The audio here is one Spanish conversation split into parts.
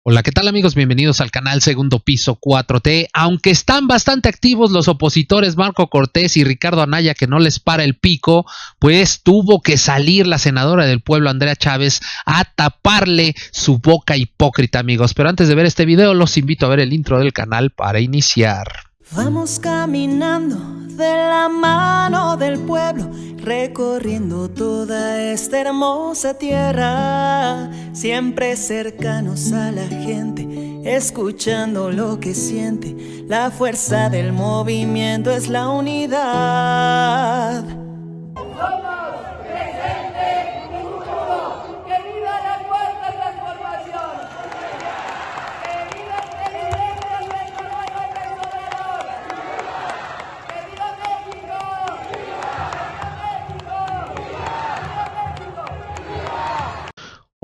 Hola, ¿qué tal amigos? Bienvenidos al canal Segundo Piso 4T. Aunque están bastante activos los opositores Marco Cortés y Ricardo Anaya, que no les para el pico, pues tuvo que salir la senadora del pueblo, Andrea Chávez, a taparle su boca hipócrita, amigos. Pero antes de ver este video, los invito a ver el intro del canal para iniciar. Vamos caminando de la mano del pueblo, recorriendo toda esta hermosa tierra, siempre cercanos a la gente, escuchando lo que siente. La fuerza del movimiento es la unidad.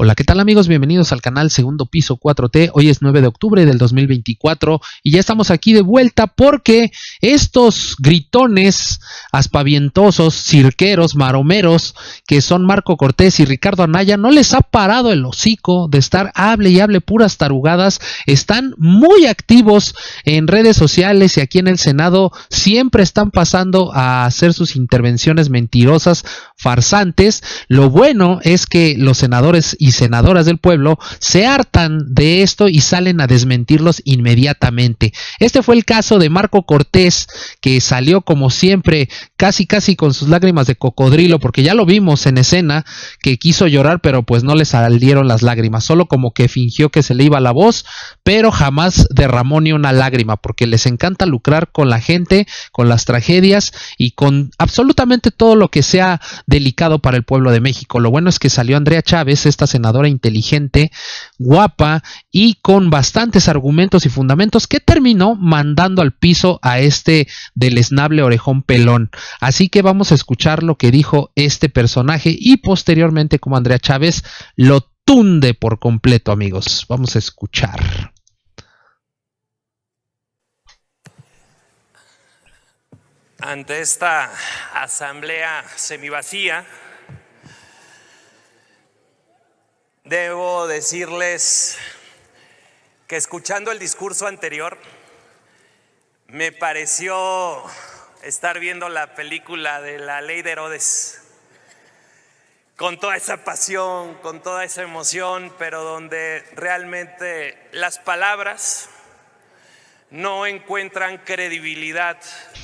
Hola, ¿qué tal amigos? Bienvenidos al canal Segundo Piso 4T. Hoy es 9 de octubre del 2024 y ya estamos aquí de vuelta porque estos gritones aspavientosos, cirqueros, maromeros que son Marco Cortés y Ricardo Anaya no les ha parado el hocico de estar hable y hable puras tarugadas. Están muy activos en redes sociales y aquí en el Senado siempre están pasando a hacer sus intervenciones mentirosas, farsantes. Lo bueno es que los senadores y senadoras del pueblo se hartan de esto y salen a desmentirlos inmediatamente. Este fue el caso de Marco Cortés, que salió como siempre casi con sus lágrimas de cocodrilo, porque ya lo vimos en escena que quiso llorar, pero pues no le salieron las lágrimas, solo como que fingió que se le iba la voz, pero jamás derramó ni una lágrima, porque les encanta lucrar con la gente, con las tragedias y con absolutamente todo lo que sea delicado para el pueblo de México. Lo bueno es que salió Andrea Chávez, esta senadora inteligente, guapa y con bastantes argumentos y fundamentos, que terminó mandando al piso a este deleznable orejón pelón. Así que vamos a escuchar lo que dijo este personaje y posteriormente como Andrea Chávez lo tunde por completo, amigos. Vamos a escuchar. Ante esta asamblea semivacía, debo decirles que escuchando el discurso anterior, me pareció estar viendo la película de La Ley de Herodes, con toda esa pasión, con toda esa emoción, pero donde realmente las palabras no encuentran credibilidad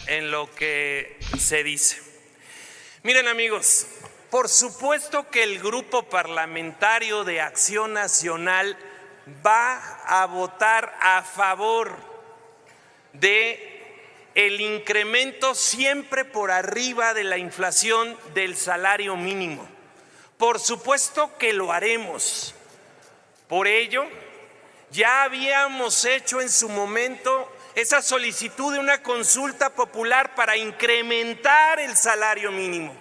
en lo que se dice. Miren amigos, por supuesto que el Grupo Parlamentario de Acción Nacional va a votar a favor de el incremento siempre por arriba de la inflación del salario mínimo. Por supuesto que lo haremos. Por ello, ya habíamos hecho en su momento esa solicitud de una consulta popular para incrementar el salario mínimo,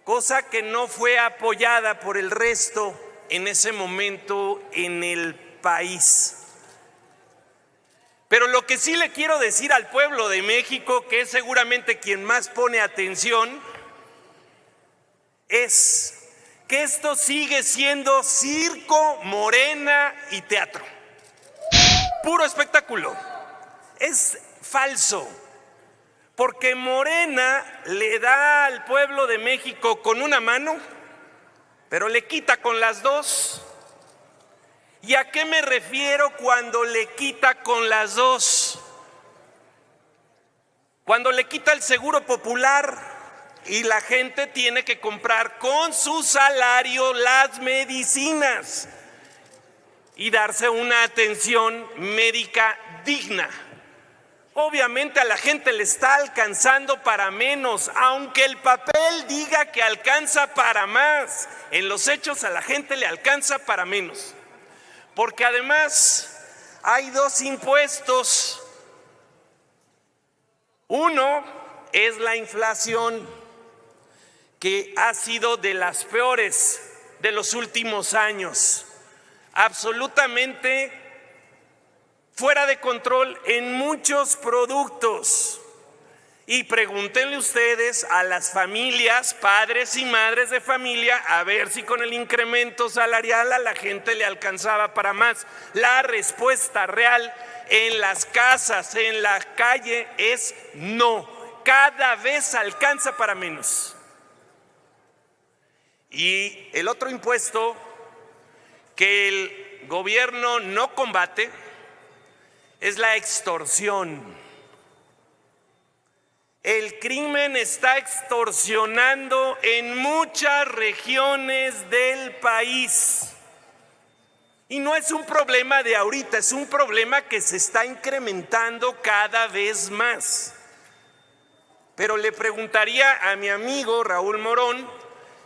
cosa que no fue apoyada por el resto en ese momento en el país. Pero lo que sí le quiero decir al pueblo de México, que es seguramente quien más pone atención, es que esto sigue siendo circo, Morena y teatro. Puro espectáculo. Es falso, porque Morena le da al pueblo de México con una mano, pero le quita con las dos. ¿Y a qué me refiero cuando le quita con las dos? Cuando le quita el seguro popular y la gente tiene que comprar con su salario las medicinas y darse una atención médica digna. Obviamente a la gente le está alcanzando para menos, aunque el papel diga que alcanza para más. En los hechos a la gente le alcanza para menos. Porque además hay dos impuestos. Uno es la inflación, que ha sido de las peores de los últimos años. Absolutamente fuera de control en muchos productos. Y pregúntenle ustedes a las familias, padres y madres de familia, a ver si con el incremento salarial a la gente le alcanzaba para más. La respuesta real en las casas, en la calle, es no. Cada vez alcanza para menos. Y el otro impuesto que el gobierno no combate es la extorsión. El crimen está extorsionando en muchas regiones del país. Y no es un problema de ahorita, es un problema que se está incrementando cada vez más. Pero le preguntaría a mi amigo Raúl Morón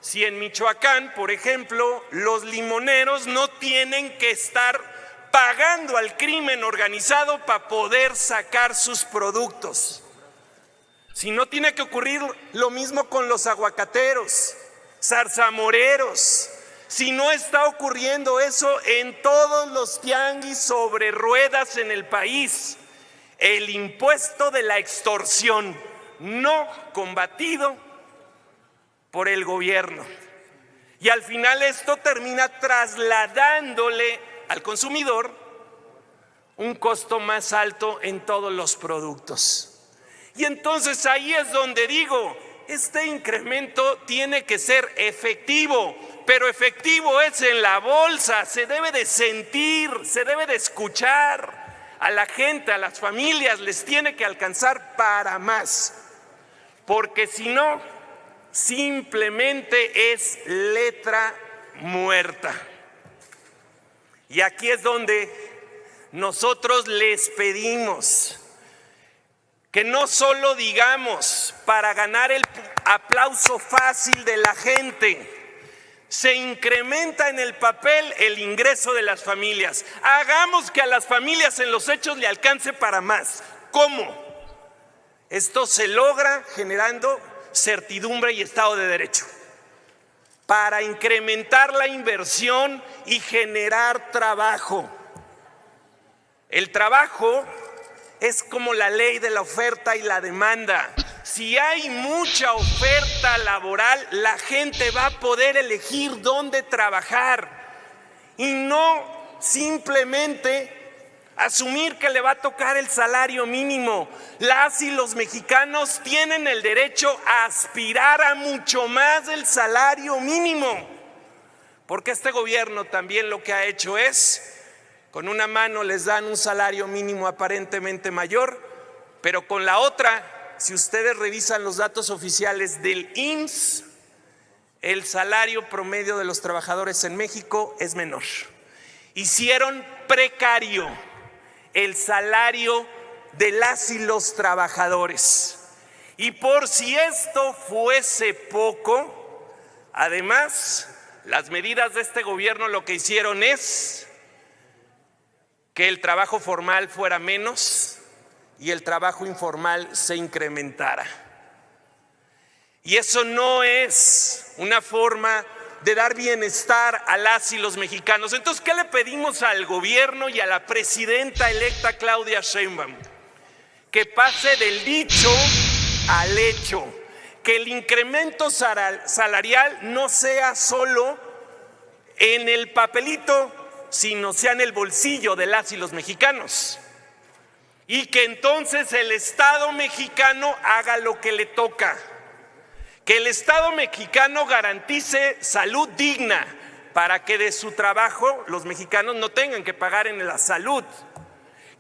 si en Michoacán, por ejemplo, los limoneros no tienen que estar pagando al crimen organizado para poder sacar sus productos. Si no tiene que ocurrir lo mismo con los aguacateros, zarzamoreros, si no está ocurriendo eso en todos los tianguis sobre ruedas en el país. El impuesto de la extorsión no combatido por el gobierno. Y al final esto termina trasladándole al consumidor un costo más alto en todos los productos. Y entonces ahí es donde digo, este incremento tiene que ser efectivo, pero efectivo es en la bolsa, se debe de sentir, se debe de escuchar a la gente, a las familias, les tiene que alcanzar para más, porque si no, simplemente es letra muerta. Y aquí es donde nosotros les pedimos que no solo digamos para ganar el aplauso fácil de la gente, se incrementa en el papel el ingreso de las familias. Hagamos que a las familias en los hechos le alcance para más. ¿Cómo? Esto se logra generando certidumbre y Estado de Derecho, para incrementar la inversión y generar trabajo. El trabajo es como la ley de la oferta y la demanda. Si hay mucha oferta laboral, la gente va a poder elegir dónde trabajar y no simplemente asumir que le va a tocar el salario mínimo. Las y los mexicanos tienen el derecho a aspirar a mucho más del salario mínimo, porque este gobierno también lo que ha hecho es, con una mano les dan un salario mínimo aparentemente mayor, pero con la otra, si ustedes revisan los datos oficiales del IMSS, el salario promedio de los trabajadores en México es menor. Hicieron precario el salario de las y los trabajadores. Y por si esto fuese poco, además, las medidas de este gobierno lo que hicieron es que el trabajo formal fuera menos y el trabajo informal se incrementara. Y eso no es una forma de dar bienestar a las y los mexicanos. Entonces, ¿qué le pedimos al gobierno y a la presidenta electa Claudia Sheinbaum? Que pase del dicho al hecho, que el incremento salarial no sea solo en el papelito, sino sea en el bolsillo de las y los mexicanos. Y que entonces el Estado mexicano haga lo que le toca. Que el Estado mexicano garantice salud digna para que de su trabajo los mexicanos no tengan que pagar en la salud.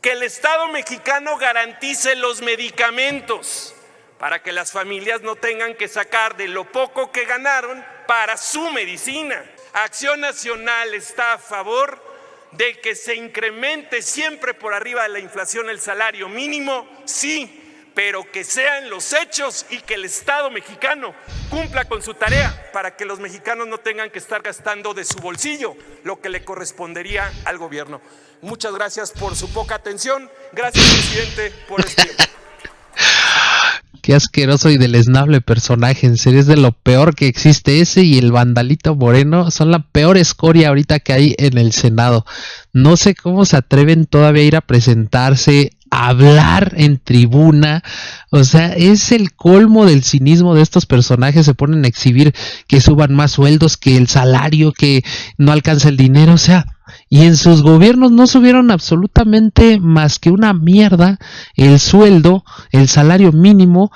Que el Estado mexicano garantice los medicamentos para que las familias no tengan que sacar de lo poco que ganaron para su medicina. Acción Nacional está a favor de que se incremente siempre por arriba de la inflación el salario mínimo, sí, pero que sea en los hechos y que el Estado mexicano cumpla con su tarea para que los mexicanos no tengan que estar gastando de su bolsillo lo que le correspondería al gobierno. Muchas gracias por su poca atención. Gracias, presidente, por este tiempo. Qué asqueroso y deleznable personaje, en serio es de lo peor que existe. Ese y el Vandalito Moreno son la peor escoria ahorita que hay en el Senado. No sé cómo se atreven todavía a ir a presentarse, a hablar en tribuna. O sea, es el colmo del cinismo de estos personajes. Se ponen a exhibir que suban más sueldos, que el salario, que no alcanza el dinero, o sea, y en sus gobiernos no subieron absolutamente más que una mierda el sueldo, el salario mínimo,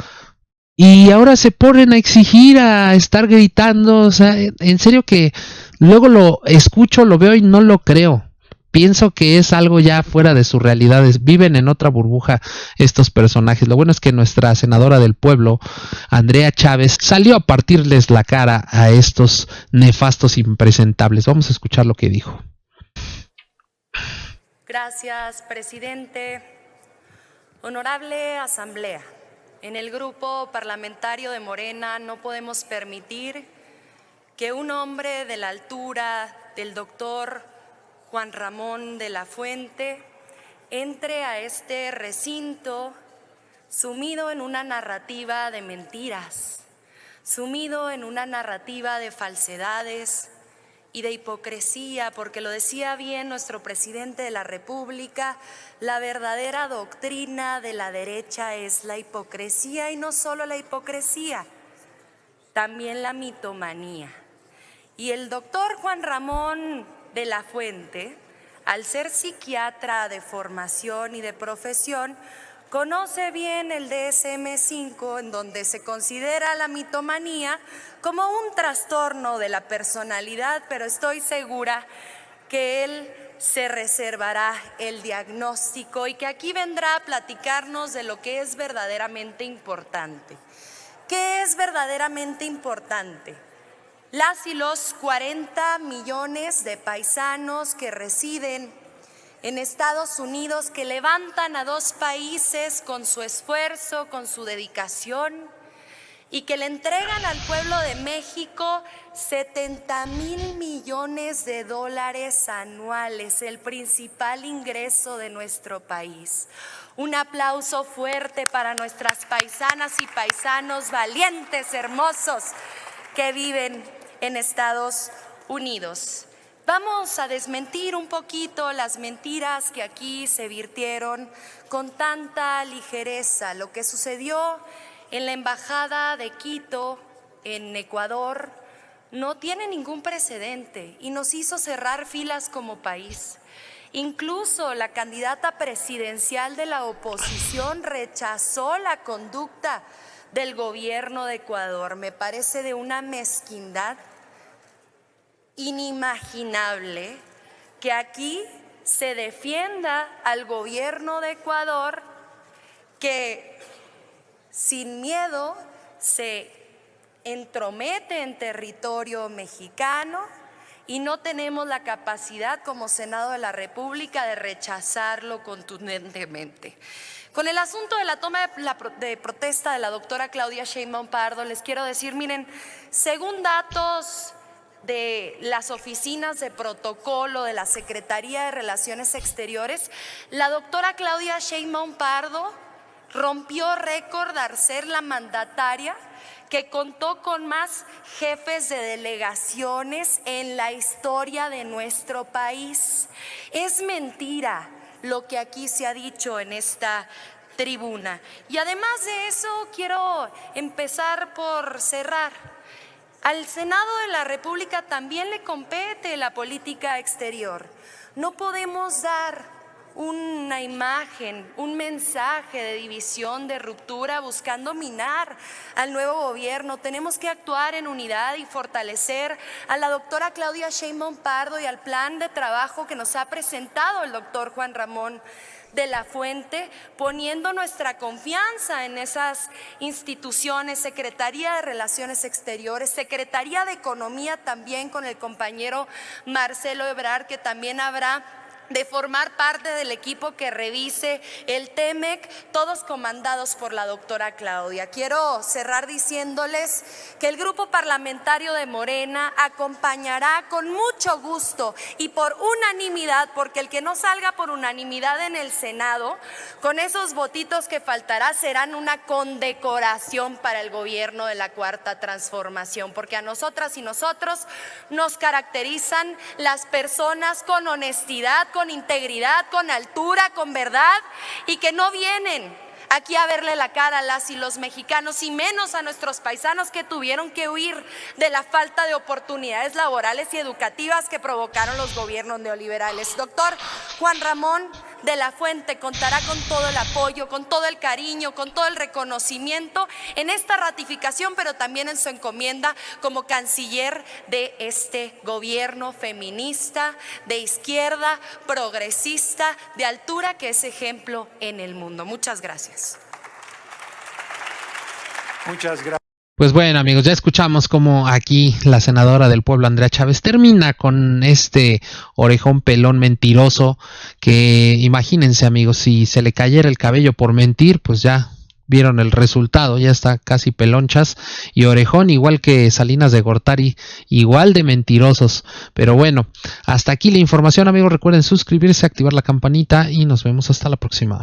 y ahora se ponen a exigir, a estar gritando. O sea, en serio que luego lo escucho, lo veo y no lo creo. Pienso que es algo ya fuera de sus realidades. Viven en otra burbuja estos personajes. Lo bueno es que nuestra senadora del pueblo, Andrea Chávez, salió a partirles la cara a estos nefastos impresentables. Vamos a escuchar lo que dijo. Gracias, presidente. Honorable Asamblea, en el grupo parlamentario de Morena no podemos permitir que un hombre de la altura del doctor Juan Ramón de la Fuente entre a este recinto sumido en una narrativa de mentiras, sumido en una narrativa de falsedades y de hipocresía, porque lo decía bien nuestro presidente de la República, la verdadera doctrina de la derecha es la hipocresía, y no solo la hipocresía, también la mitomanía. Y el doctor Juan Ramón de la Fuente, al ser psiquiatra de formación y de profesión, conoce bien el DSM-5, en donde se considera la mitomanía como un trastorno de la personalidad, pero estoy segura que él se reservará el diagnóstico y que aquí vendrá a platicarnos de lo que es verdaderamente importante. ¿Qué es verdaderamente importante? Las y los 40 millones de paisanos que residen en Estados Unidos, que levantan a dos países con su esfuerzo, con su dedicación, y que le entregan al pueblo de México 70,000 millones de dólares anuales, el principal ingreso de nuestro país. Un aplauso fuerte para nuestras paisanas y paisanos valientes, hermosos, que viven en Estados Unidos. Vamos a desmentir un poquito las mentiras que aquí se virtieron con tanta ligereza. Lo que sucedió en la Embajada de Quito, en Ecuador, no tiene ningún precedente y nos hizo cerrar filas como país. Incluso la candidata presidencial de la oposición rechazó la conducta del gobierno de Ecuador. Me parece de una mezquindad inimaginable que aquí se defienda al gobierno de Ecuador, que sin miedo se entromete en territorio mexicano, y no tenemos la capacidad como Senado de la República de rechazarlo contundentemente. Con el asunto de la toma de protesta de la doctora Claudia Sheinbaum Pardo, les quiero decir, miren, según datos de las oficinas de protocolo de la Secretaría de Relaciones Exteriores, la doctora Claudia Sheinbaum Pardo rompió récord al ser la mandataria que contó con más jefes de delegaciones en la historia de nuestro país. Es mentira lo que aquí se ha dicho en esta tribuna. Y además de eso, quiero empezar por cerrar. Al Senado de la República también le compete la política exterior. No podemos dar una imagen, un mensaje de división, de ruptura, buscando minar al nuevo gobierno. Tenemos que actuar en unidad y fortalecer a la doctora Claudia Sheinbaum Pardo y al plan de trabajo que nos ha presentado el doctor Juan Ramón de la Fuente, poniendo nuestra confianza en esas instituciones, Secretaría de Relaciones Exteriores, Secretaría de Economía también con el compañero Marcelo Ebrard, que también habrá de formar parte del equipo que revise el TEMEC, todos comandados por la doctora Claudia. Quiero cerrar diciéndoles que el grupo parlamentario de Morena acompañará con mucho gusto y por unanimidad, porque el que no salga por unanimidad en el Senado, con esos votitos que faltará, serán una condecoración para el gobierno de la Cuarta Transformación, porque a nosotras y nosotros nos caracterizan las personas con honestidad, con integridad, con altura, con verdad, y que no vienen aquí a verle la cara a las y los mexicanos, y menos a nuestros paisanos que tuvieron que huir de la falta de oportunidades laborales y educativas que provocaron los gobiernos neoliberales. Doctor Juan Ramón de la Fuente contará con todo el apoyo, con todo el cariño, con todo el reconocimiento en esta ratificación, pero también en su encomienda como canciller de este gobierno feminista, de izquierda, progresista, de altura, que es ejemplo en el mundo. Muchas gracias. Muchas gracias. Pues bueno, amigos, ya escuchamos cómo aquí la senadora del pueblo, Andrea Chávez, termina con este orejón pelón mentiroso que, imagínense, amigos, si se le cayera el cabello por mentir, pues ya vieron el resultado, ya está casi pelonchas y orejón, igual que Salinas de Gortari, igual de mentirosos. Pero bueno, hasta aquí la información, amigos. Recuerden suscribirse, activar la campanita y nos vemos hasta la próxima.